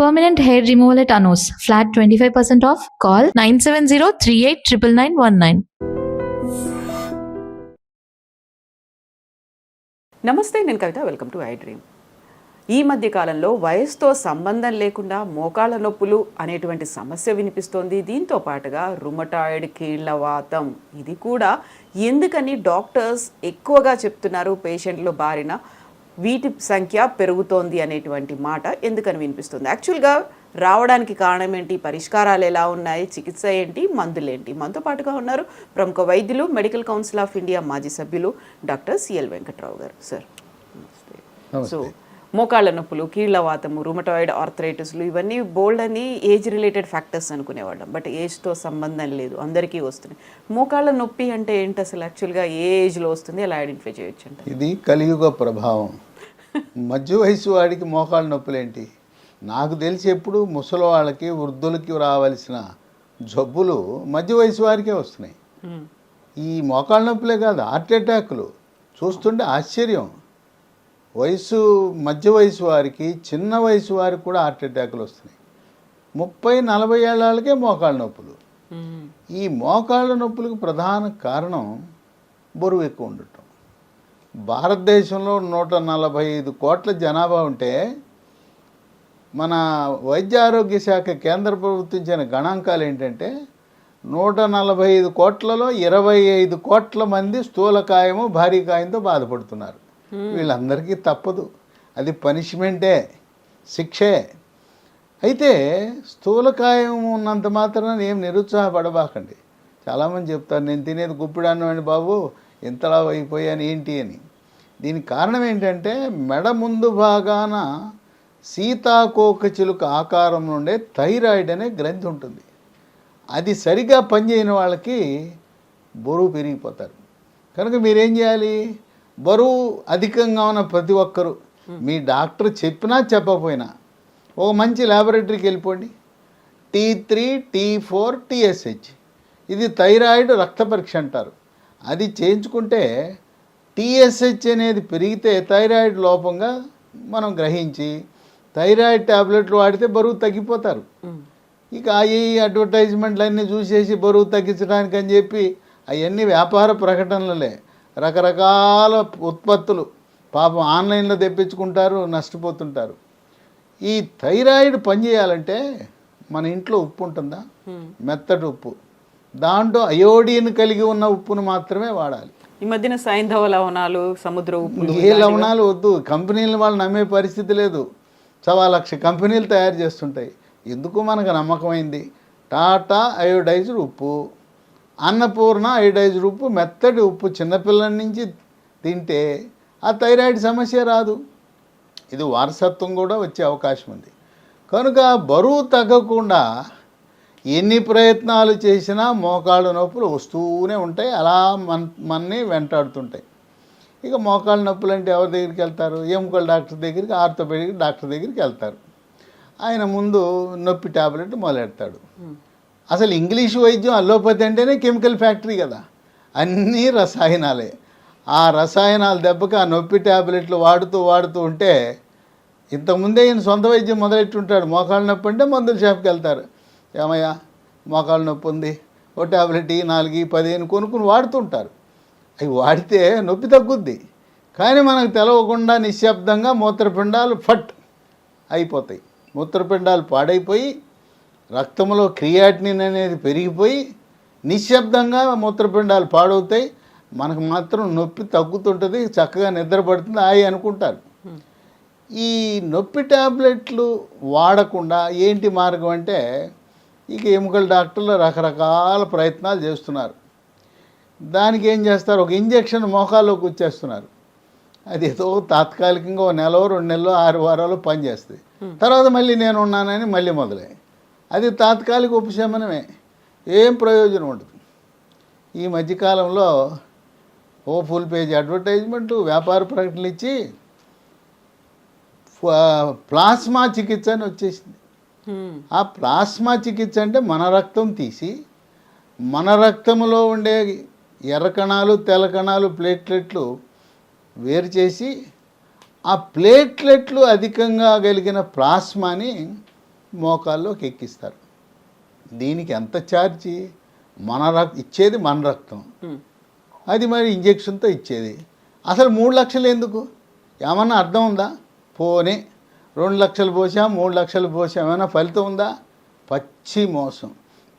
Permanent hair removal at Anos. Flat 25% off. Call 970-389919. నమస్తే, నేను Kavitha. Welcome to I Dream. ఈ మధ్య కాలంలో వయసుతో సంబంధం లేకుండా మోకాళ్ళ నొప్పులు అనేటువంటి సమస్య వినిపిస్తోంది. దీంతో పాటుగా రుమటాయిడ్, కీళ్ల వాతం, ఇది కూడా ఎందుకని డాక్టర్స్ ఎక్కువగా చెప్తున్నారు పేషెంట్లు బారిన వీటి సంఖ్య పెరుగుతోంది అనేటువంటి మాట ఎందుకని వినిపిస్తుంది? యాక్చువల్గా రావడానికి కారణం ఏంటి, పరిష్కారాలు ఎలా ఉన్నాయి, చికిత్స ఏంటి, మందులేంటి? మనతో పాటుగా ఉన్నారు ప్రముఖ వైద్యులు, మెడికల్ కౌన్సిల్ ఆఫ్ ఇండియా మాజీ సభ్యులు డాక్టర్ సిఎల్ వెంకట్రావు గారు. సార్ నమస్తే. సో మోకాళ్ళ నొప్పులు, కీళ్ల వాతము, రుమటాయిడ్ ఆర్థరైటిస్లు, ఇవన్నీ బోల్డ్ అని ఏజ్ రిలేటెడ్ ఫ్యాక్టర్స్ అనుకునేవాళ్ళం. బట్ ఏజ్తో సంబంధం లేదు, అందరికీ వస్తుంది. మోకాళ్ళ నొప్పి అంటే ఏంటి అసలు? యాక్చువల్గా ఏ ఏజ్లో వస్తుంది, ఎలా ఐడెంటిఫై చేయొచ్చు అంటే? ఇది కలియుగ ప్రభావం. మధ్య వయసు వాడికి మోకాళ్ళ నొప్పులు ఏంటి? నాకు తెలిసి ఎప్పుడు ముసలి వాళ్ళకి, వృద్ధులకి రావాల్సిన జబ్బులు మధ్య వయసు వారికే వస్తున్నాయి. ఈ మోకాళ్ళ నొప్పులే కాదు, హార్ట్ అటాక్లు చూస్తుంటే ఆశ్చర్యం. మధ్య వయసు వారికి, చిన్న వయసు వారికి కూడా హార్ట్ అటాక్లు వస్తున్నాయి. 30-40 ఏళ్ళకే మోకాళ్ళ నొప్పులు. ఈ మోకాళ్ళ నొప్పులకు ప్రధాన కారణం బరువు ఎక్కువ ఉండటం. భారతదేశంలో 145 కోట్ల జనాభా ఉంటే మన వైద్య ఆరోగ్య శాఖ కేంద్ర ప్రభుత్వం ఇచ్చిన గణాంకాలు ఏంటంటే 145 కోట్లలో 25 కోట్ల మంది స్థూలకాయము, భారీ కాయంతో బాధపడుతున్నారు. వీళ్ళందరికీ తప్పదు, అది పనిష్మెంటే, శిక్షే. అయితే స్థూలకాయం ఉన్నంత మాత్రాన ఏం నిరుత్సాహపడబాకండి. చాలామంది చెప్తారు, నేను తినేది గుప్పిడాన్నం అండి బాబు, ఇంతలా అయిపోయాను ఏంటి అని. దీనికి కారణం ఏంటంటే మెడ ముందు భాగాన సీతాకోక చిలుక ఆకారం నుండే థైరాయిడ్ అనే గ్రంథి ఉంటుంది. అది సరిగా పనిచేయని వాళ్ళకి బరువు పెరిగిపోతారు. కనుక మీరేం చేయాలి? బరువు అధికంగా ఉన్న ప్రతి ఒక్కరూ, మీ డాక్టర్ చెప్పినా చెప్పకపోయినా, ఒక మంచి ల్యాబొరేటరీకి వెళ్ళిపోండి. T3, T4, TSH, ఇది థైరాయిడ్ రక్త పరీక్ష అంటారు. అది చేయించుకుంటే TSH అనేది పెరిగితే థైరాయిడ్ లోపంగా మనం గ్రహించి థైరాయిడ్ ట్యాబ్లెట్లు వాడితే బరువు తగ్గిపోతారు. ఇక ఈ అడ్వర్టైజ్మెంట్లు అన్నీ చూసేసి బరువు తగ్గించడానికి అని చెప్పి అవన్నీ వ్యాపార ప్రకటనలే. రకరకాల ఉత్పత్తులు పాపం ఆన్లైన్లో తెప్పించుకుంటారు, నష్టపోతుంటారు. ఈ థైరాయిడ్ పనిచేయాలంటే మన ఇంట్లో ఉప్పు ఉంటుందా, మెత్తటి ఉప్పు, దాంట్లో అయోడిన్ కలిగి ఉన్న ఉప్పును మాత్రమే వాడాలి. ఈ మధ్యన సైంధవ లవణాలు, సముద్ర ఉప్పు, ఏ లవణాలు వద్దు. కంపెనీలు వాళ్ళు నమ్మే పరిస్థితి లేదు. 1,00,000 కంపెనీలు తయారు చేస్తుంటాయి. ఎందుకు మనకు నమ్మకమైంది టాటా అయోడైజ్డ్ ఉప్పు, అన్నపూర్ణ అయోడైజ్డ్ ఉప్పు, మెత్తటి ఉప్పు. చిన్నపిల్లల నుంచి తింటే ఆ థైరాయిడ్ సమస్య రాదు. ఇది వారసత్వం కూడా వచ్చే అవకాశం ఉంది. కనుక బరువు తగ్గకుండా ఎన్ని ప్రయత్నాలు చేసినా మోకాళ్ళ నొప్పులు వస్తూనే ఉంటాయి, అలా మనని వెంటాడుతుంటాయి. ఇక మోకాళ్ళ నొప్పులు అంటే ఎవరి దగ్గరికి వెళ్తారు? ఎముకల డాక్టర్ దగ్గరికి, ఆర్థోపెడిక్ డాక్టర్ దగ్గరికి వెళ్తారు. ఆయన ముందు నొప్పి ట్యాబ్లెట్ మొదలెడతాడు. అసలు ఇంగ్లీష్ వైద్యం, అల్లోపతి అంటేనే కెమికల్ ఫ్యాక్టరీ కదా, అన్నీ రసాయనాలే. ఆ రసాయనాల దెబ్బకి ఆ నొప్పి ట్యాబ్లెట్లు వాడుతూ ఉంటే, ఇంతకుముందే ఈయన సొంత వైద్యం మొదలెట్టుంటాడు. మోకాళ్ళ నొప్పి అంటే మందుల షాప్కి వెళ్తారు. ఏమయ్యా మోకాళ్ళ నొప్పి ఉంది, ఓ ట్యాబ్లెట్ 4, 10 కొనుక్కుని వాడుతుంటారు. అవి వాడితే నొప్పి తగ్గుద్ది, కానీ మనకు తెలవకుండా నిశ్శబ్దంగా మూత్రపిండాలు ఫట్ అయిపోతాయి. మూత్రపిండాలు పాడైపోయి రక్తంలో క్రియాటినిన్ అనేది పెరిగిపోయి నిశ్శబ్దంగా మూత్రపిండాలు పాడవుతాయి. మనకు మాత్రం నొప్పి తగ్గుతుంటుంది, చక్కగా నిద్రపడుతుంది, హాయి అనుకుంటారు. ఈ నొప్పి ట్యాబ్లెట్లు వాడకుండా ఏంటి మార్గం అంటే, ఇక ఎముకల డాక్టర్లు రకరకాల ప్రయత్నాలు చేస్తున్నారు. దానికి ఏం చేస్తారు? ఒక ఇంజెక్షన్ మోకాల్లోకి వచ్చేస్తున్నారు. అది ఏదో తాత్కాలికంగా 1 నెల, 2 నెలలు, 6 వారాలు పనిచేస్తుంది. తర్వాత మళ్ళీ నేను ఉన్నానని మళ్ళీ మొదలై, అది తాత్కాలిక ఉపశమనమే, ఏం ప్రయోజనం ఉండదు. ఈ మధ్యకాలంలో ఓ ఫుల్ పేజ్ అడ్వర్టైజ్మెంటు, వ్యాపార ప్రకటనలు ఇచ్చి ప్లాస్మా చికిత్స అని వచ్చేసింది. ఆ ప్లాస్మా చికిత్స అంటే మన రక్తం తీసి మన రక్తంలో ఉండే ఎర్ర కణాలు, తెల్ల కణాలు, ప్లేట్లెట్లు వేరు చేసి ఆ ప్లేట్లెట్లు అధికంగా కలిగిన ప్లాస్మాని మోకాల్లోకి ఎక్కిస్తారు. దీనికి ఎంత ఛార్జీ? ఇచ్చేది మన రక్తం, అది మరి ఇంజెక్షన్తో ఇచ్చేది. అసలు 3 లక్షలు ఎందుకు? ఏమన్నా అర్థం ఉందా? పోనీ 2 లక్షలు పోసాం, 3 లక్షలు పోసాం, ఏమైనా ఫలితం ఉందా? పచ్చి మోసం,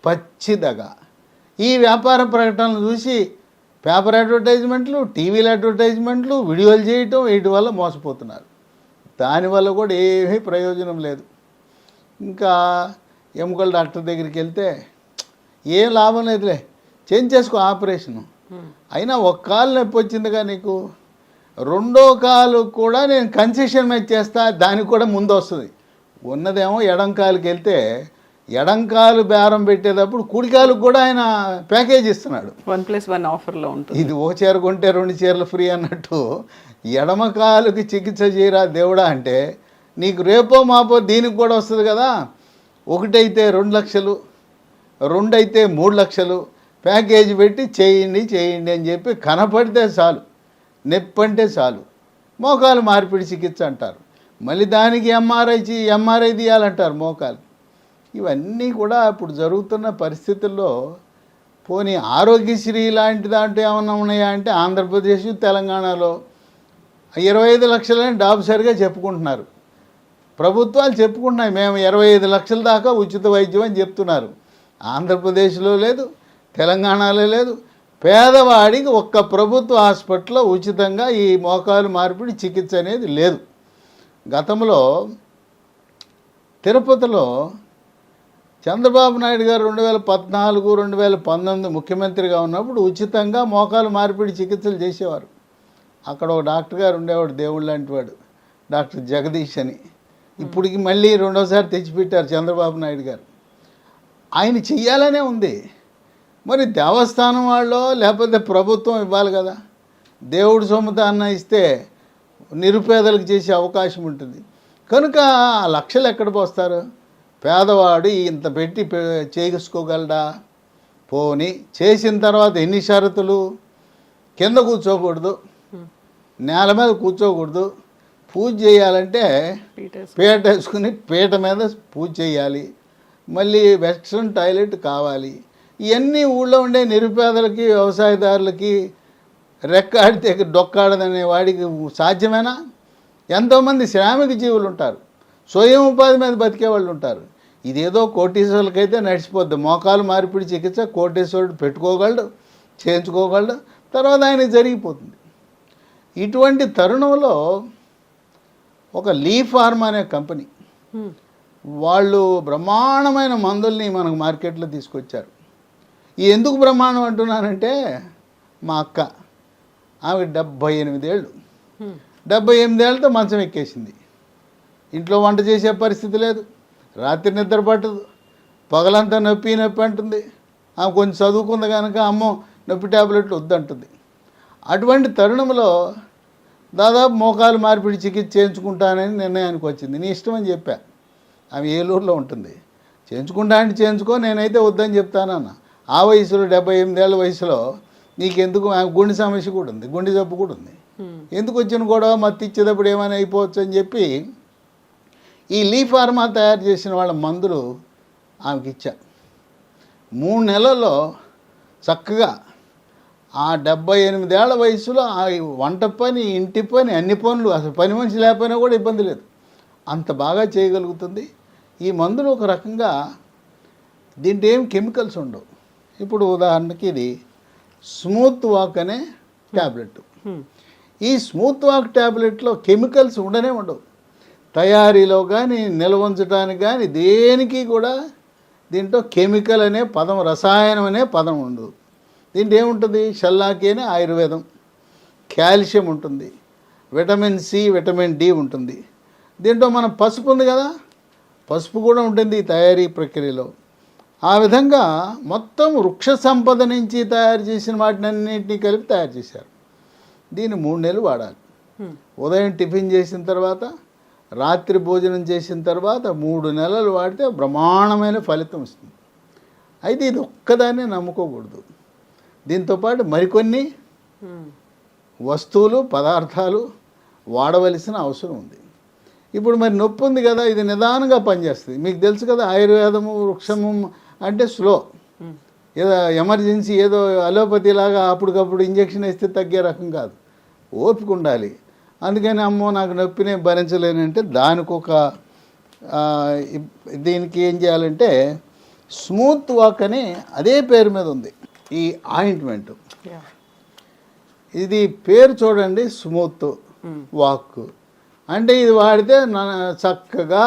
పచ్చి దగ. ఈ వ్యాపార ప్రకటనలు చూసి పేపర్ అడ్వర్టైజ్మెంట్లు, టీవీల అడ్వర్టైజ్మెంట్లు, వీడియోలు చేయటం, వీటి వల్ల మోసపోతున్నారు. దానివల్ల కూడా ఏమీ ప్రయోజనం లేదు. ఇంకా ఎముకల డాక్టర్ దగ్గరికి వెళ్తే ఏం లాభం లేదులే, చేయించేసుకో ఆపరేషను. అయినా ఒక కాలు నొప్పి వచ్చిందిగా నీకు, రెండో కాలు కూడా నేను కన్సెషన్ మీద చేస్తా, దానికి కూడా ముందు వస్తుంది. ఉన్నదేమో ఎడం కాలుకి వెళ్తే ఎడం కాలు బేరం పెట్టేటప్పుడు కుడి కాలుకు కూడా ఆయన ప్యాకేజ్ ఇస్తున్నాడు. 1+1 ఆఫర్లో ఉంటుంది. ఇది ఒక చీర కొంటే 2 చీరలు ఫ్రీ అన్నట్టు ఎడమ కాలుకి చికిత్స చేయరా దేవుడా అంటే నీకు రేపో మాపో దీనికి కూడా వస్తుంది కదా. 1 అయితే 2 లక్షలు, 2 అయితే 3 లక్షలు ప్యాకేజీ పెట్టి చేయండి అని చెప్పి కనపడితే చాలు, నొప్పి అంటే చాలు మోకాలు మార్పిడి చికిత్స అంటారు. మళ్ళీ దానికి ఎంఆర్ఐ తీయాలంటారు మోకాలు. ఇవన్నీ కూడా ఇప్పుడు జరుగుతున్న పరిస్థితుల్లో పోనీ ఆరోగ్యశ్రీ లాంటి దాంట్లో ఏమన్నా ఉన్నాయా అంటే ఆంధ్రప్రదేశ్ తెలంగాణలో 25 లక్షలని డాబుసరిగా చెప్పుకుంటున్నారు. ప్రభుత్వాలు చెప్పుకుంటున్నాయి మేము 25 లక్షల దాకా ఉచిత వైద్యం అని చెప్తున్నారు. ఆంధ్రప్రదేశ్లో లేదు, తెలంగాణలో లేదు. పేదవాడికి ఒక్క ప్రభుత్వ హాస్పిటల్లో ఉచితంగా ఈ మోకాలు మార్పిడి చికిత్స అనేది లేదు. గతంలో తిరుపతిలో చంద్రబాబు నాయుడు గారు 2014, 2019 ముఖ్యమంత్రిగా ఉన్నప్పుడు ఉచితంగా మోకాలు మార్పిడి చికిత్సలు చేసేవారు. అక్కడ ఒక డాక్టర్ గారు ఉండేవాడు, దేవుడు లాంటి వాడు, డాక్టర్ జగదీష్ అని. ఇప్పటికి మళ్ళీ రెండోసారి తెచ్చిపెట్టారు చంద్రబాబు నాయుడు గారు. ఆయన చెయ్యాలనే ఉంది. మరి దేవస్థానం వాళ్ళు లేకపోతే ప్రభుత్వం ఇవ్వాలి కదా. దేవుడు సొమ్ముతాన్న ఇస్తే నిరుపేదలకు చేసే అవకాశం ఉంటుంది. కనుక ఆ లక్షలు ఎక్కడ పోస్తారు? పేదవాడు ఇంత పెట్టి చేసుకోగలడా? పోని చేసిన తర్వాత ఎన్ని షరతులు? కింద కూర్చోకూడదు, నేల మీద కూర్చోకూడదు, పూజ చేయాలంటే పీట వేసుకుని పీట మీద పూజ చేయాలి, మళ్ళీ వెస్ట్రన్ టాయిలెట్ కావాలి. ఇవన్నీ ఊళ్ళో ఉండే నిరుపేదలకి, వ్యవసాయదారులకి, రెక్కాడితే డొక్కాడదనే వాడికి సాధ్యమేనా? ఎంతోమంది శ్రామిక జీవులు ఉంటారు, స్వయం ఉపాధి మీద బతికే వాళ్ళు ఉంటారు. ఇదేదో కోటీశ్వరులకైతే నడిచిపోద్ది. మోకాలు మార్పిడి చికిత్స కోటీశ్వరుడు పెట్టుకోగలడు, చేయించుకోగలడు, తర్వాత ఆయనకి జరిగిపోతుంది. ఇటువంటి తరుణంలో ఒక లీ ఫార్మ్ అనే కంపెనీ వాళ్ళు బ్రహ్మాండమైన మందుల్ని మనకు మార్కెట్లో తీసుకొచ్చారు. ఈ ఎందుకు బ్రహ్మాండం అంటున్నానంటే మా అక్క, ఆమె 78 ఏళ్ళు, 78 ఏళ్ళతో మంచం ఎక్కేసింది. ఇంట్లో వంట చేసే పరిస్థితి లేదు, రాత్రి నిద్ర పట్టదు, పగలంతా నొప్పి అంటుంది. ఆమె కొంచెం చదువుకుంది కనుక అమ్మో నొప్పి ట్యాబ్లెట్లు వద్దంటుంది. అటువంటి తరుణంలో దాదాపు మోకాలు మార్పిడి చికిత్స చేయించుకుంటానని నిర్ణయానికి వచ్చింది. నీ ఇష్టం అని చెప్పా. ఆమె ఏలూరులో ఉంటుంది. చేయించుకుంటా అంటే చేయించుకో, నేనైతే వద్దని చెప్తానన్న. ఆ వయసులో 78 ఏళ్ళ వయసులో నీకెందుకు? ఆమె గుండె సమస్య కూడా ఉంది, గుండె జబ్బు కూడా ఉంది. ఎందుకు వచ్చిన గొడవ, మత్తి ఇచ్చేటప్పుడు ఏమైనా అయిపోవచ్చు అని చెప్పి ఈ లీ ఫార్మా తయారు చేసిన వాళ్ళ మందులు ఆమెకి ఇచ్చా. 3 నెలల్లో చక్కగా ఆ 78 ఏళ్ల వయసులో ఆ వంట పని, ఇంటి పని, అన్ని పనులు, అసలు పని మనిషి లేకపోయినా కూడా ఇబ్బంది లేదు, అంత బాగా చేయగలుగుతుంది. ఈ మందులు ఒక రకంగా దీంట్లో ఏం కెమికల్స్ ఉండవు. ఇప్పుడు ఉదాహరణకి ఇది స్మూత్ వాక్ అనే ట్యాబ్లెట్. ఈ స్మూత్ వాక్ ట్యాబ్లెట్లో కెమికల్స్ ఉండనే ఉండవు. తయారీలో కానీ నిల్వ ఉంచడానికి కానీ దేనికి కూడా దీంట్లో కెమికల్ అనే పదం, రసాయనం అనే పదం ఉండదు. దీంట్లో ఏముంటుంది? షల్లాకి అనే ఆయుర్వేదం, కాల్షియం ఉంటుంది, విటమిన్ సి, విటమిన్ డి ఉంటుంది. దీంట్లో మన పసుపు ఉంది కదా, పసుపు కూడా ఉంటుంది ఈ తయారీ ప్రక్రియలో. ఆ విధంగా మొత్తం వృక్ష సంపద నుంచి తయారు చేసిన వాటిని అన్నింటినీ కలిపి తయారు చేశారు. దీన్ని 3 నెలలు వాడాలి. ఉదయం టిఫిన్ చేసిన తర్వాత, రాత్రి భోజనం చేసిన తర్వాత 3 నెలలు వాడితే బ్రహ్మాండమైన ఫలితం వస్తుంది. అయితే ఇది ఒక్కదాన్నే నమ్ముకోకూడదు. దీంతోపాటు మరికొన్ని వస్తువులు, పదార్థాలు వాడవలసిన అవసరం ఉంది. ఇప్పుడు మరి నొప్పి ఉంది కదా, ఇది నిదానంగా పనిచేస్తుంది. మీకు తెలుసు కదా, ఆయుర్వేదము వృక్షము అంటే స్లో, ఏదో ఎమర్జెన్సీ ఏదో అలోపతి లాగా అప్పటికప్పుడు ఇంజక్షన్ వేస్తే తగ్గే రకం కాదు, ఓపిక ఉండాలి. అందుకని అమ్మో నాకు నొప్పిని భరించలేనంటే దానికి ఒక దీనికి ఏం చేయాలంటే స్మూత్ వాక్ అని అదే పేరు మీద ఉంది ఈ ఆయింట్మెంట్. ఇది పేరు చూడండి, స్మూత్ వాక్ అంటే ఇది వాడితే చక్కగా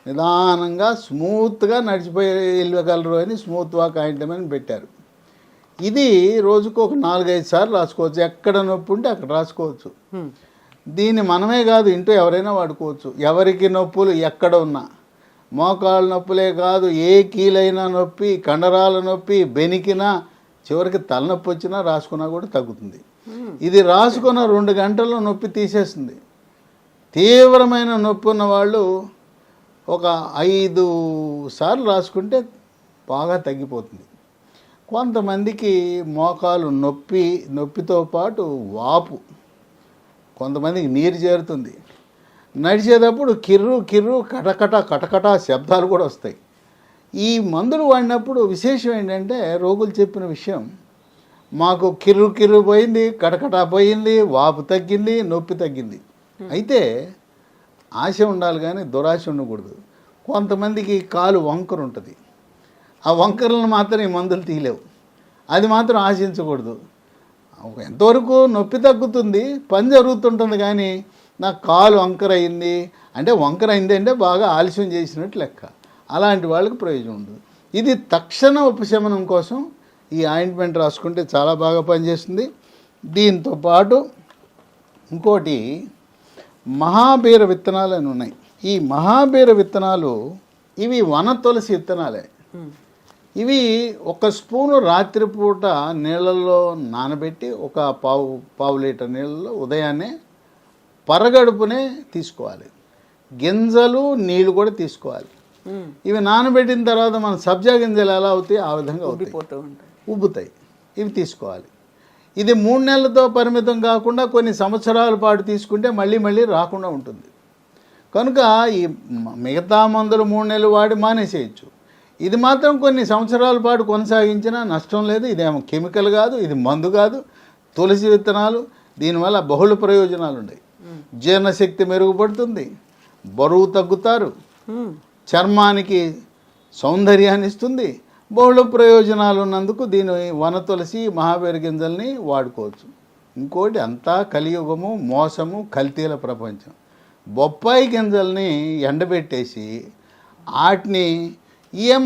నిదానంగా స్మూత్గా నడిచిపోయి వెళ్ళగలరు అని స్మూత్ వాక్ ఆయింట్మెంట్ అని పెట్టారు. ఇది రోజుకు ఒక 4-5 సార్లు రాసుకోవచ్చు. ఎక్కడ నొప్పి ఉంటే అక్కడ రాసుకోవచ్చు. దీన్ని మనమే కాదు, ఇంట్లో ఎవరైనా వాడుకోవచ్చు. ఎవరికి నొప్పులు ఎక్కడ ఉన్నా, మోకాళ్ళ నొప్పులే కాదు, ఏ కీలైనా నొప్పి, కండరాల నొప్పి, బెనికినా, చివరికి తలనొప్పి వచ్చినా రాసుకున్నా కూడా తగ్గుతుంది. ఇది రాసుకున్న 2 గంటల్లో నొప్పి తీసేస్తుంది. తీవ్రమైన నొప్పి ఉన్న వాళ్ళు ఒక 5 సార్లు రాసుకుంటే బాగా తగ్గిపోతుంది. కొంతమందికి మోకాలు నొప్పితో పాటు వాపు, కొంతమందికి నీరు చేరుతుంది. నడిచేటప్పుడు కిర్రు కటకట శబ్దాలు కూడా వస్తాయి. ఈ మందులు వాడినప్పుడు విశేషం ఏంటంటే రోగులు చెప్పిన విషయం, మాకు కిర్రు పోయింది, కటకట పోయింది, వాపు తగ్గింది, నొప్పి తగ్గింది. అయితే ఆశ ఉండాలి కానీ దురాశ ఉండకూడదు. కొంతమందికి కాలు వంకర ఉంటుంది, ఆ వంకరలను మాత్రం ఈ మందులు తీయలేవు, అది మాత్రం ఆశించకూడదు. ఎంతవరకు నొప్పి తగ్గుతుంది, పని జరుగుతుంటుంది, కానీ నాకు కాలు వంకర అయింది అంటే బాగా ఆలస్యం చేసినట్టు లెక్క. అలాంటి వాళ్ళకి ప్రయోజనం ఉండదు. ఇది తక్షణ ఉపశమనం కోసం ఈ ఆయింట్మెంట్ రాసుకుంటే చాలా బాగా పనిచేస్తుంది. దీంతో పాటు ఇంకోటి మహాబీర విత్తనాలు అని ఉన్నాయి. ఈ మహాబీర విత్తనాలు ఇవి వన తులసి విత్తనాలే. ఇవి 1 స్పూను రాత్రిపూట నీళ్ళల్లో నానబెట్టి ఒక పావు లీటర్ నీళ్ళలో ఉదయాన్నే పరగడుపునే తీసుకోవాలి. గింజలు నీళ్ళు కూడా తీసుకోవాలి. ఇవి నానబెట్టిన తర్వాత మన సబ్జా గింజలు ఎలా అవుతాయి ఆ విధంగా ఉబ్బుతాయి. ఇవి తీసుకోవాలి. ఇది 3 నెలలతో పరిమితం కాకుండా కొన్ని సంవత్సరాల పాటు తీసుకుంటే మళ్ళీ రాకుండా ఉంటుంది. కనుక ఈ మిగతా మందులు 3 నెలలు వాడి మానేసేయచ్చు. ఇది మాత్రం కొన్ని సంవత్సరాల పాటు కొనసాగించినా నష్టం లేదు. ఇదేమో కెమికల్ కాదు, ఇది మందు కాదు, తులసి విత్తనాలు. దీనివల్ల బహుళ ప్రయోజనాలు ఉన్నాయి. జీర్ణశక్తి మెరుగుపడుతుంది, బరువు తగ్గుతారు, చర్మానికి సౌందర్యాన్ని ఇస్తుంది. బహుళ ప్రయోజనాలు ఉన్నందుకు దీని వన తులసి మహాబీర గింజల్ని వాడుకోవచ్చు. ఇంకోటి అంతా కలియుగము, మోసము, కల్తీల ప్రపంచం. బొప్పాయి గింజల్ని ఎండబెట్టేసి వాటిని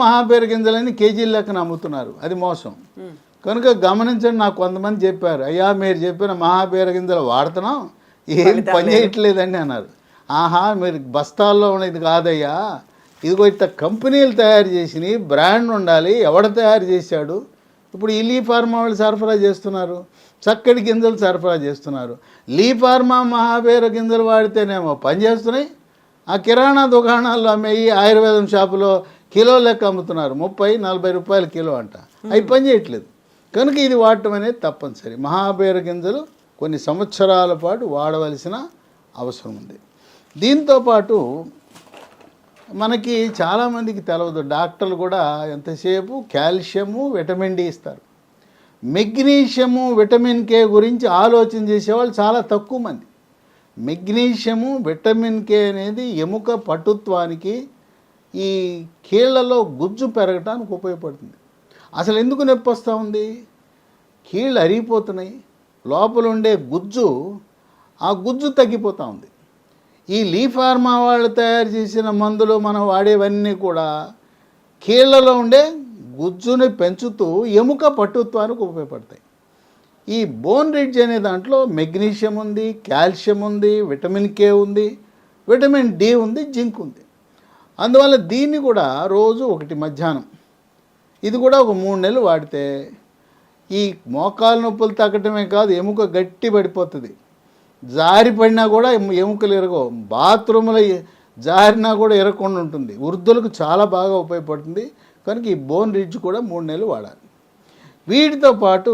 మహాబీర గింజలని కేజీల లెక్కన అమ్ముతున్నారు. అది మోసం. కనుక గమనించండి. నాకు కొంతమంది చెప్పారు, అయ్యా మీరు చెప్పిన మహాబీర గింజలు వాడుతున్నాం, ఏం పని చేయట్లేదండి అన్నారు. మీరు బస్తాల్లో ఉన్నది కాదయ్యా, ఇదిగో ఇట్లా కంపెనీలు తయారు చేసినవి, బ్రాండ్ ఉండాలి, ఎవడ తయారు చేశాడు. ఇప్పుడు ఈ లీ ఫార్మా వాళ్ళు సరఫరా చేస్తున్నారు, చక్కటి గింజలు సరఫరా చేస్తున్నారు. లీ ఫార్మా మహాబీర గింజలు వాడితేనేమో పనిచేస్తున్నాయి. ఆ కిరాణా దుకాణాల్లో అమ్మేయి ఆయుర్వేదం షాపులో కిలో లెక్క అమ్ముతున్నారు, 30-40 రూపాయలు కిలో అంట. అవి పని చేయట్లేదు. కనుక ఇది వాడటం అనేది తప్పనిసరి. మహాబీర గింజలు కొన్ని సంవత్సరాల పాటు వాడవలసిన అవసరం ఉంది. దీంతోపాటు మనకి చాలామందికి తెలవదు, డాక్టర్లు కూడా ఎంతసేపు కాల్షియము, విటమిన్ డి ఇస్తారు. మెగ్నీషియము, విటమిన్ కే గురించి ఆలోచన చేసేవాళ్ళు చాలా తక్కువ మంది. మెగ్నీషియము, విటమిన్ కే అనేది ఎముక పటుత్వానికి, ఈ కీళ్లలో గుజ్జు పెరగటానికి ఉపయోగపడుతుంది. అసలు ఎందుకు నొప్పి వస్తూ ఉంది? కీళ్ళు అరిగిపోతున్నాయి, లోపల ఉండే గుజ్జు, ఆ గుజ్జు తగ్గిపోతూ ఉంది. ఈ లీ ఫార్మా వాళ్ళు తయారు చేసిన మందులు మనం వాడేవన్నీ కూడా కీళ్లలో ఉండే గుజ్జుని పెంచుతూ ఎముక పటుత్వానికి ఉపయోగపడతాయి. ఈ బోన్ రిడ్జ్ అనే దాంట్లో మెగ్నీషియం ఉంది, కాల్షియం ఉంది, విటమిన్ కే ఉంది, విటమిన్ డి ఉంది, జింక్ ఉంది. అందువల్ల దీన్ని కూడా రోజు 1 మధ్యాహ్నం, ఇది కూడా ఒక 3 నెలలు వాడితే ఈ మోకాలు నొప్పులు తగ్గటమే కాదు, ఎముక గట్టి పడిపోతుంది. జారిపడినా కూడా ఎముకలు ఎరగవు, బాత్రూంలో జారినా కూడా ఎరగకుండా ఉంటుంది. వృద్ధులకు చాలా బాగా ఉపయోగపడుతుంది. కనుక ఈ బోన్ రిడ్జ్ కూడా 3 నెలలు వాడాలి. వీటితో పాటు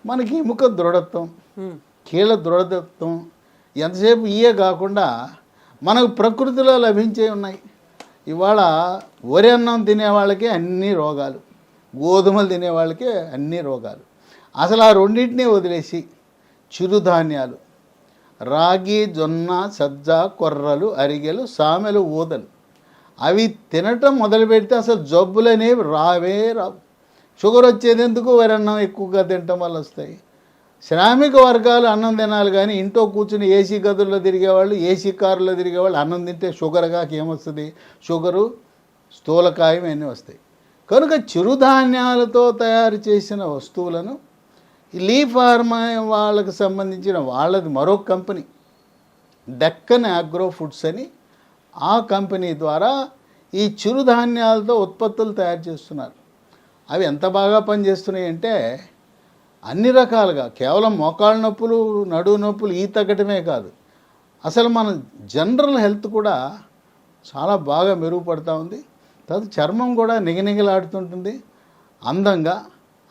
మనకి ఎముక దృఢత్వం, కీళ్ళ దృఢత్వం, ఎంతసేపు కాకుండా మనకు ప్రకృతిలో లభించే ఉన్నాయి. ఇవాళ వరి అన్నం తినే వాళ్ళకి అన్ని రోగాలు, గోధుమలు తినే వాళ్ళకి అన్ని రోగాలు. అసలు ఆ రెండింటినీ వదిలేసి చిరుధాన్యాలు, రాగి, జొన్న, సజ్జ, కొర్రలు, అరిగెలు, సామెలు, ఊదలు అవి తినటం మొదలు పెడితే అసలు జబ్బులు అనేవి రావు. షుగర్ వచ్చేది ఎందుకు? వరి అన్నం ఎక్కువగా తినటం వల్ల వస్తాయి. శ్రామిక వర్గాలు అన్నం తినాలి, కానీ ఇంట్లో కూర్చుని ఏసీ గదుల్లో తిరిగేవాళ్ళు, ఏసీ కారులో తిరిగేవాళ్ళు అన్నం తింటే షుగర్గా ఏమొస్తుంది? షుగరు, స్థూలకాయం అన్నీ వస్తాయి. కనుక చిరుధాన్యాలతో తయారు చేసిన వస్తువులను లీ ఫార్మా వాళ్ళకి సంబంధించిన వాళ్ళది మరో కంపెనీ డెక్కన్ అగ్రో ఫుడ్స్ అని, ఆ కంపెనీ ద్వారా ఈ చిరుధాన్యాలతో ఉత్పత్తులు తయారు చేస్తున్నారు. అవి ఎంత బాగా పనిచేస్తున్నాయి అంటే అన్ని రకాలుగా, కేవలం మోకాళ్ళ నొప్పులు, నడువు నొప్పులు ఈ తగ్గటమే కాదు, అసలు మన జనరల్ హెల్త్ కూడా చాలా బాగా మెరుగుపడుతూ ఉంది. తర్వాత చర్మం కూడా నిగనిగలాడుతుంటుంది, అందంగా,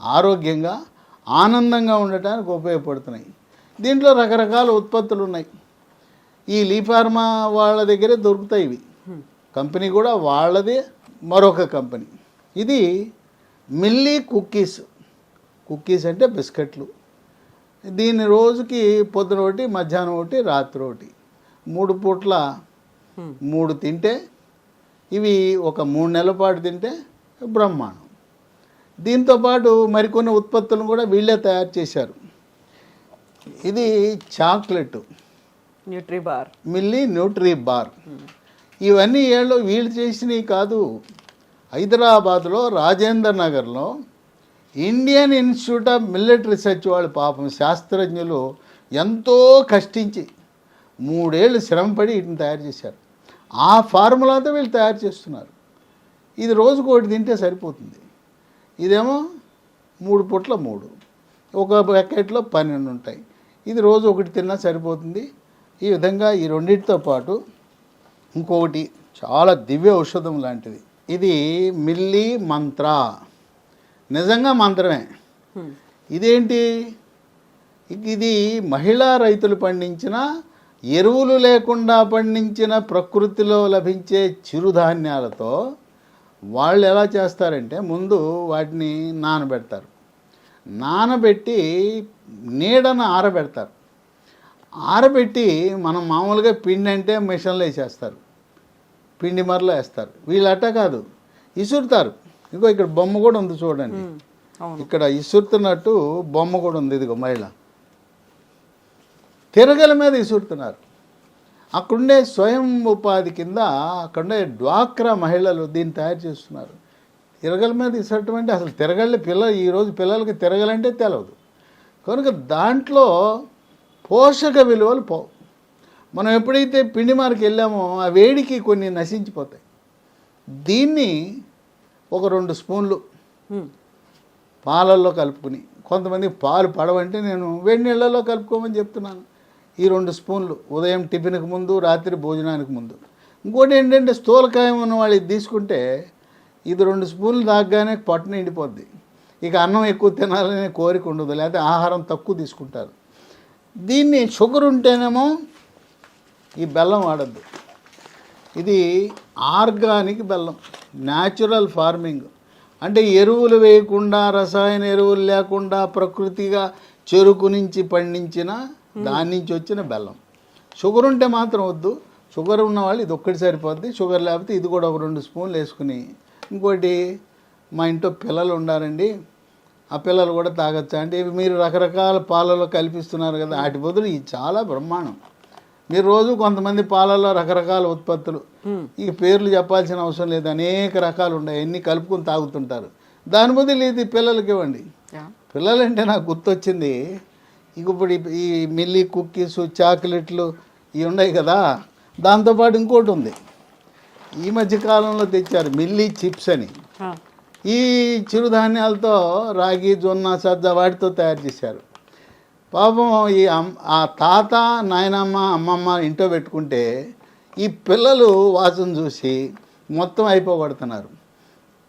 ఆరోగ్యంగా, ఆనందంగా ఉండటానికి ఉపయోగపడుతున్నాయి. దీంట్లో రకరకాల ఉత్పత్తులు ఉన్నాయి. ఈ లీ ఫార్మా వాళ్ళ దగ్గరే దొరుకుతాయి ఇవి. కంపెనీ కూడా వాళ్ళదే, మరొక కంపెనీ. ఇది మిల్లీ కుక్కీస్. కుక్కీస్ అంటే బిస్కెట్లు. దీన్ని రోజుకి పొద్దున ఒకటి, మధ్యాహ్నం ఒకటి, రాత్రి ఒకటి, 3 పూట్ల 3 తింటే, ఇవి ఒక 3 నెలల పాటు తింటే బ్రహ్మాండం. దీంతోపాటు మరికొన్ని ఉత్పత్తులను కూడా వీళ్ళే తయారు చేశారు. ఇది చాక్లెట్, న్యూట్రీబార్, మిల్లీ న్యూట్రీ బార్. ఇవన్నీ వీళ్ళు చేసినవి కాదు. హైదరాబాద్లో రాజేంద్ర నగర్లో Indian institute of millet research వాళ్ళు పాపం శాస్త్రజ్ఞులు ఎంతో కష్టించి 3 ఏళ్ళు శ్రమపడి వీటిని తయారు చేశారు. ఆ ఫార్ములాతో వీళ్ళు తయారు చేస్తున్నారు. ఇది రోజుకు ఒకటి తింటే సరిపోతుంది. ఇదేమో 3 పూట్ల 3, ఒక ప్యాకెట్లో 12 ఉంటాయి. ఇది రోజు ఒకటి తిన్నా సరిపోతుంది. ఈ విధంగా ఈ రెండింటితో పాటు ఇంకొకటి చాలా దివ్య ఔషధం లాంటిది. ఇది మిల్లీ మంత్ర, నిజంగా మంత్రమే. ఇదేంటి? ఇది మహిళా రైతులు పండించిన, ఎరువులు లేకుండా పండించిన ప్రకృతిలో లభించే చిరుధాన్యాలతో వాళ్ళు ఎలా చేస్తారంటే, ముందు వాటిని నానబెడతారు, నానబెట్టి నీడను ఆరబెడతారు. ఆరబెట్టి మనం మామూలుగా పిండి అంటే మిషన్లో వేసేస్తారు, పిండి మరలో వేస్తారు. వీళ్ళు అట్ట కాదు, ఇసురుతారు. ఇంకో ఇక్కడ బొమ్మ కూడా ఉంది చూడండి, ఇక్కడ ఇసురుతున్నట్టు బొమ్మ కూడా ఉంది. ఇదిగో మహిళ తిరగల మీద ఇసురుతున్నారు. అక్కడుండే స్వయం ఉపాధి కింద అక్కడుండే డ్వాక్రా మహిళలు దీన్ని తయారు చేస్తున్నారు. తిరగల మీద ఇసరటం అంటే అసలు తిరగళ్ళ ఈరోజు పిల్లలకి తిరగలంటే తెలియదు. కనుక దాంట్లో పోషక విలువలు పోవు. మనం ఎప్పుడైతే పిండి మార్కి వెళ్ళామో ఆ వేడికి కొన్ని నశించిపోతాయి. దీన్ని ఒక 2 స్పూన్లు పాలల్లో కలుపుకుని, కొంతమంది పాలు పడవంటే నేను వేడి నీళ్ళల్లో కలుపుకోమని చెప్తున్నాను. ఈ 2 స్పూన్లు ఉదయం టిఫిన్కి ముందు, రాత్రి భోజనానికి ముందు. ఇంకోటి ఏంటంటే స్థూలకాయం ఉన్న వాళ్ళు ఇది తీసుకుంటే ఇది 2 స్పూన్లు తాగగానే పొట్ట నిండిపోద్ది. ఇక అన్నం ఎక్కువ తినాలనే కోరిక ఉండదు, లేకపోతే ఆహారం తక్కువ తీసుకుంటారు. దీన్ని షుగర్ ఉంటేనేమో ఈ బెల్లం వాడద్దు. ఇది ఆర్గానిక్ బెల్లం, న్యాచురల్ ఫార్మింగ్. అంటే ఎరువులు వేయకుండా, రసాయన ఎరువులు లేకుండా ప్రకృతిగా చెరుకు నుంచి పండించిన దాని నుంచి వచ్చిన బెల్లం. షుగర్ ఉంటే మాత్రం వద్దు. షుగర్ ఉన్న వాళ్ళు ఇది ఒక్కటి సరిపోద్ది. షుగర్ లేకపోతే ఇది కూడా ఒక 2 స్పూన్లు వేసుకుని, ఇంకోటి మా ఇంట్లో పిల్లలు ఉండారండి, ఆ పిల్లలు కూడా తాగొచ్చా అంటే ఇవి మీరు రకరకాల పాలలో కల్పిస్తున్నారు కదా, వాటి బదులు ఇది చాలా బ్రహ్మాండం. మీరు రోజు కొంతమంది పాలల్లో రకరకాల ఉత్పత్తులు, ఇక పేర్లు చెప్పాల్సిన అవసరం లేదు, అనేక రకాలు ఉన్నాయి, అన్నీ కలుపుకొని తాగుతుంటారు. దాని బదులు ఇది పిల్లలకి ఇవ్వండి. పిల్లలంటే నాకు గుర్తొచ్చింది, ఇక ఇప్పుడు ఈ మిల్లీ కుక్కీస్, చాక్లెట్లు ఇవి ఉన్నాయి కదా, దాంతోపాటు ఇంకోటి ఉంది, ఈ మధ్యకాలంలో తెచ్చారు మిల్లీ చిప్స్ అని. ఈ చిరుధాన్యాలతో రాగి, జొన్న, సజ్జ వాటితో తయారు చేశారు. పాపం ఆ తాత, నాయనమ్మ, అమ్మమ్మ ఇంట్లో పెట్టుకుంటే ఈ పిల్లలు వాసన చూసి మొత్తం అయిపోగొడుతున్నారు.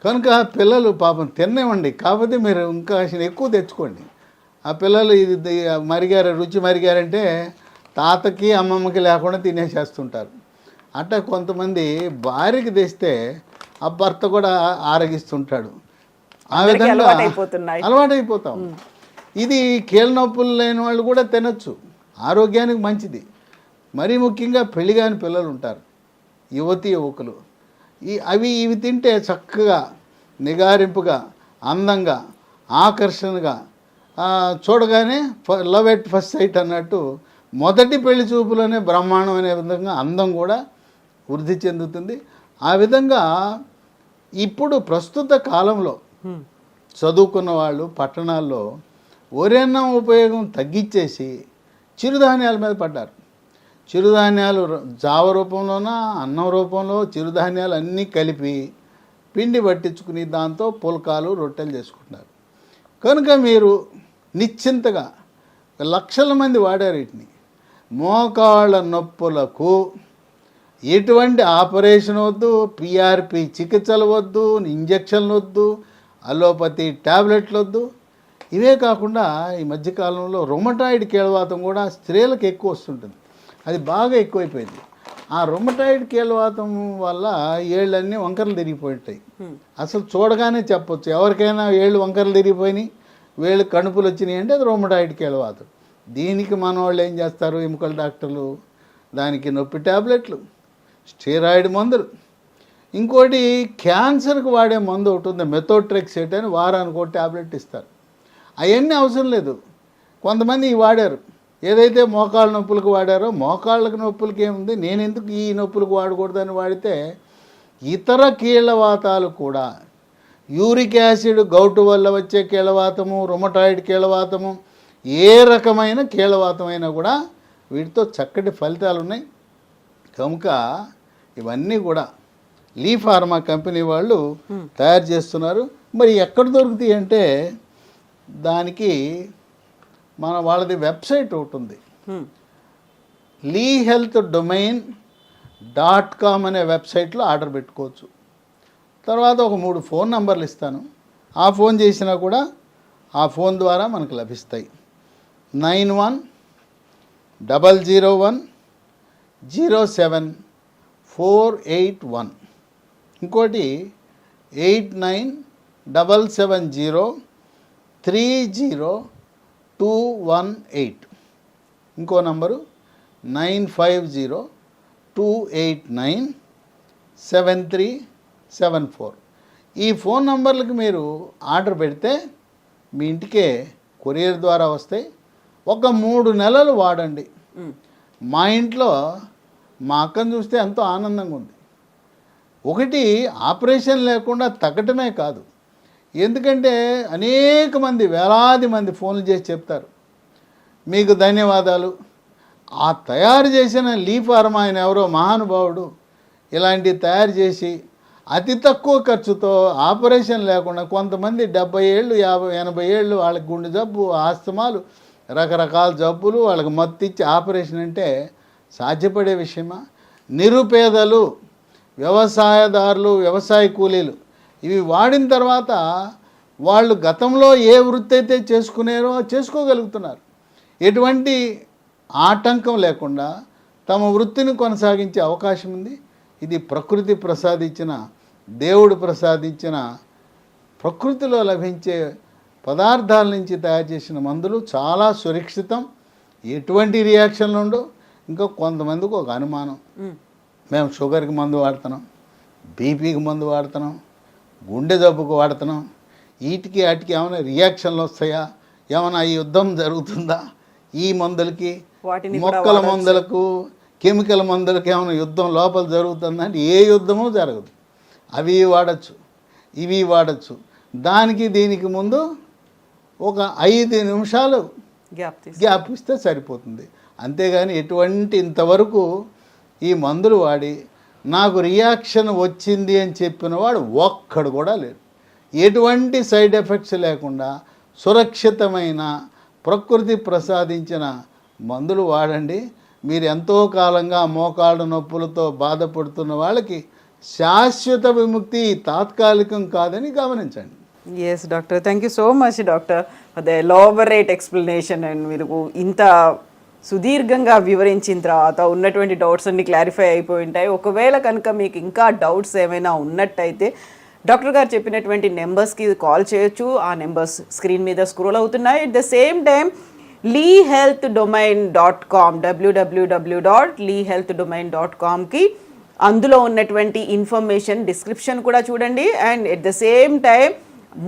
కనుక పిల్లలు పాపం తినేవ్వండి, కాకపోతే మీరు ఇంకా ఎక్కువ తెచ్చుకోండి. ఆ పిల్లలు ఇది మరిగారు, రుచి మరిగారంటే తాతకి అమ్మమ్మకి లేకుండా తినేసేస్తుంటారు. అట్లా కొంతమంది భార్యకి తెస్తే ఆ భర్త కూడా ఆరగిస్తుంటాడు. ఆ అందరికీ విధంగా అలవాటైపోతున్నాయి. అలవాటైపోతాం. ఇది కీళ్ళ నొప్పులు లేని వాళ్ళు కూడా తినచ్చు, ఆరోగ్యానికి మంచిది. మరీ ముఖ్యంగా పెళ్లి కాని పిల్లలు ఉంటారు, యువతి యువకులు, ఇవి తింటే చక్కగా నిగారింపుగా, అందంగా, ఆకర్షణగా, చూడగానే లవ్ ఎట్ ఫస్ట్ సైట్ అన్నట్టు మొదటి పెళ్లి చూపులోనే బ్రహ్మాండం అనే విధంగా అందం కూడా వృద్ధి చెందుతుంది. ఆ విధంగా ఇప్పుడు ప్రస్తుత కాలంలో చదువుకున్న వాళ్ళు పట్టణాల్లో వరెన్నం ఉపయోగం తగ్గించేసి చిరుధాన్యాల మీద పడ్డారు. చిరుధాన్యాలు జావ రూపంలోనా అన్నం రూపంలో చిరుధాన్యాలు అన్నీ కలిపి పిండి పట్టించుకుని దాంతో పుల్కాలు రొట్టెలు చేసుకుంటున్నారు. కనుక మీరు నిశ్చింతగా లక్షల మంది వాడారు వీటిని. మోకాళ్ళ నొప్పులకు ఎటువంటి ఆపరేషన్ వద్దు, పిఆర్పి చికిత్సలు వద్దు, ఇంజక్షన్లు వద్దు, అలోపతి ట్యాబ్లెట్లు వద్దు. ఇవే కాకుండా ఈ మధ్యకాలంలో రొమటాయిడ్ కీళ్ళవాతం కూడా స్త్రీలకు ఎక్కువ వస్తుంటుంది. అది బాగా ఎక్కువైపోయింది. ఆ రొమటాయిడ్ కీళ్ళవాతం వల్ల ఏళ్ళన్నీ వంకరలు తిరిగిపోయింటాయి. అసలు చూడగానే చెప్పొచ్చు, ఎవరికైనా ఏళ్ళు వంకరలు తిరిగిపోయినాయి, వేళ్ళు కణుపులు వచ్చినాయి అంటే అది రొమటాయిడ్ కీళ్ళవాతం. దీనికి మన వాళ్ళు ఏం చేస్తారు, ఎముకల డాక్టర్లు, దానికి నొప్పి ట్యాబ్లెట్లు, స్టెరాయిడ్ మందులు, ఇంకోటి క్యాన్సర్కి వాడే మందు ఒకటి ఉంది, మెథోట్రెక్సేట్ అని, వారానికి ఒక ట్యాబ్లెట్ ఇస్తారు. అవన్నీ అవసరం లేదు. కొంతమంది ఇవి వాడారు, ఏదైతే మోకాళ్ళ నొప్పులకు వాడారో మోకాళ్ళకి నొప్పులకి ఏముంది, నేను ఎందుకు ఈ నొప్పులకు వాడకూడదని వాడితే ఇతర కీళ్ళవాతాలు కూడా, యూరిక్ యాసిడ్ గౌటు వల్ల వచ్చే కీళ్ళవాతము, రొమటాయిడ్ కీళ్ళవాతము, ఏ రకమైన కీళ్ళవాతం అయినా కూడా వీటితో చక్కటి ఫలితాలు ఉన్నాయి. కనుక ఇవన్నీ కూడా లీ ఫార్మా కంపెనీ వాళ్ళు తయారు చేస్తున్నారు. మరి ఎక్కడ దొరుకుతాయి అంటే దానికి వాళ్ళది వెబ్సైట్ ఒకటి ఉంది, lehealthdomain.com అనే వెబ్సైట్లో ఆర్డర్ పెట్టుకోవచ్చు. తర్వాత ఒక 3 ఫోన్ నంబర్లు ఇస్తాను, ఆ ఫోన్ చేసినా కూడా ఆ ఫోన్ ద్వారా మనకు లభిస్తాయి. 9100107481, ఇంకోటి 8977030218, ఇంకో నంబరు 9502897374. ఈ ఫోన్ నంబర్లకు మీరు ఆర్డర్ పెడితే మీ ఇంటికే కొరియర్ ద్వారా వస్తాయి. ఒక 3 నెలలు వాడండి. మా ఇంట్లో మా అక్కను చూస్తే ఎంతో ఆనందంగా ఉంది. ఒకటి ఆపరేషన్ లేకుండా తగ్గటమే కాదు, ఎందుకంటే అనేక మంది, వేలాది మంది ఫోన్లు చేసి చెప్తారు మీకు ధన్యవాదాలు, ఆ తయారు చేసిన లీ ఫార్మా ఆయన ఎవరో మహానుభావుడు ఇలాంటివి తయారు చేసి అతి తక్కువ ఖర్చుతో ఆపరేషన్ లేకుండా, కొంతమంది 70 ఏళ్ళు 50 80 ఏళ్ళు వాళ్ళకి గుండె జబ్బు, ఆస్తమాలు, రకరకాల జబ్బులు, వాళ్ళకి మత్తు ఇచ్చి ఆపరేషన్ అంటే సాధ్యపడే విషయమా? నిరుపేదలు, వ్యవసాయదారులు, వ్యవసాయ కూలీలు ఇవి వాడిన తర్వాత వాళ్ళు గతంలో ఏ వృత్తి అయితే చేసుకున్నారో చేసుకోగలుగుతున్నారు. ఎటువంటి ఆటంకం లేకుండా తమ వృత్తిని కొనసాగించే అవకాశం ఉంది. ఇది ప్రకృతి ప్రసాదించిన, దేవుడు ప్రసాదించిన, ప్రకృతిలో లభించే పదార్థాల నుంచి తయారు చేసిన మందులు. చాలా సురక్షితం, ఎటువంటి రియాక్షన్లు ఉండవు. ఇంకా కొంతమందికి ఒక అనుమానం, మేము షుగర్కి మందు వాడుతున్నాం, బీపీకి మందు వాడుతున్నాం, గుండె జబ్బుకు వాడుతున్నాం, వీటికి వాటికి ఏమైనా రియాక్షన్లు వస్తాయా, ఏమైనా ఈ యుద్ధం జరుగుతుందా, ఈ మందులకి మొక్కల మందులకు కెమికల్ మందులకు ఏమైనా యుద్ధం లోపల జరుగుతుందంటే ఏ యుద్ధమూ జరగదు. అవి వాడచ్చు, ఇవి వాడచ్చు. దానికి దీనికి ముందు ఒక 5 నిమిషాలు గ్యాప్ ఇస్తే సరిపోతుంది. అంతేగాని ఎటువంటి ఇంతవరకు ఈ మందులు వాడి నాకు రియాక్షన్ వచ్చింది అని చెప్పిన వాడు ఒక్కడు కూడా లేడు. ఎటువంటి సైడ్ ఎఫెక్ట్స్ లేకుండా సురక్షితమైన, ప్రకృతి ప్రసాదించిన మందులు వాడండి. మీరు ఎంతో కాలంగా మోకాళ్ళ నొప్పులతో బాధపడుతున్న వాళ్ళకి శాశ్వత విముక్తి తాత్కాలికం కాదని గమనించండి. Yes doctor, thank you so much doctor for the elaborate explanation. And మీరు ఇంత సుదీర్ఘంగా వివరించిన తర్వాత ఉన్నటువంటి డౌట్స్ అన్ని క్లారిఫై అయిపోయి ఉంటాయి. ఒకవేళ కనుక మీకు ఇంకా డౌట్స్ ఏమైనా ఉన్నట్టయితే డాక్టర్ గారు చెప్పినటువంటి నెంబర్స్కి కాల్ చేయొచ్చు. ఆ నెంబర్స్ స్క్రీన్ మీద స్క్రోల్ అవుతున్నాయి. At the same time leehealthdomain.com www.leehealthdomain.comకి అందులో ఉన్నటువంటి ఇన్ఫర్మేషన్ డిస్క్రిప్షన్ కూడా చూడండి. And at the same time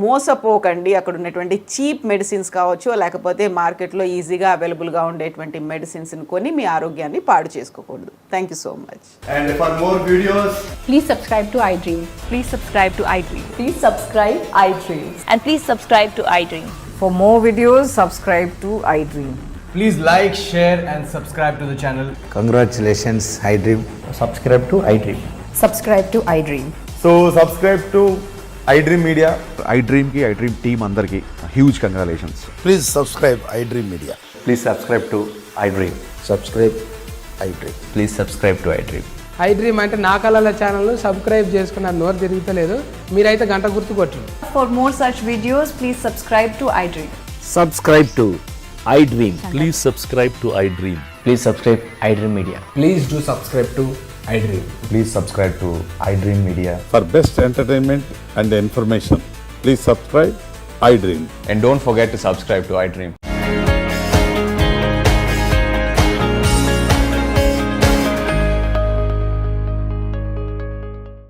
మోసపోకండి. అక్కడ ఉన్నటువంటి చీప్ మెడిసిన్స్ కావచ్చు, లేకపోతే మార్కెట్లో ఈజీగా అవైలబుల్గా ఉండేటువంటి మెడిసిన్స్ని కొని మీ ఆరోగ్యాన్ని పాడు చేసుకోకూడదు. Thank you so much. And for more videos, Please subscribe to iDream. Please subscribe to iDream. Please subscribe iDream. And please subscribe to iDream. For more videos, subscribe to iDream. please like, share, and subscribe to the channel. Congratulations, iDream. subscribe to iDream. Subscribe to iDream. So subscribe to iDream Media. iDream ki iDream team andarki huge congratulations. Please subscribe iDream Media. Please subscribe to iDream. Subscribe iDream. Please subscribe to iDream. iDream అంటే నా కళల ఛానల్ను subscribe చేసుకున్న నోరు తిరుగుతలేదు. మీరైతే గంట గుర్తు కొట్టండి. For more such videos, please subscribe to iDream. Subscribe to iDream. Please subscribe to iDream. Please subscribe iDream Media. Please do subscribe to iDream. Please subscribe to iDream Media. For best entertainment and information, please subscribe iDream. And don't forget to subscribe to iDream.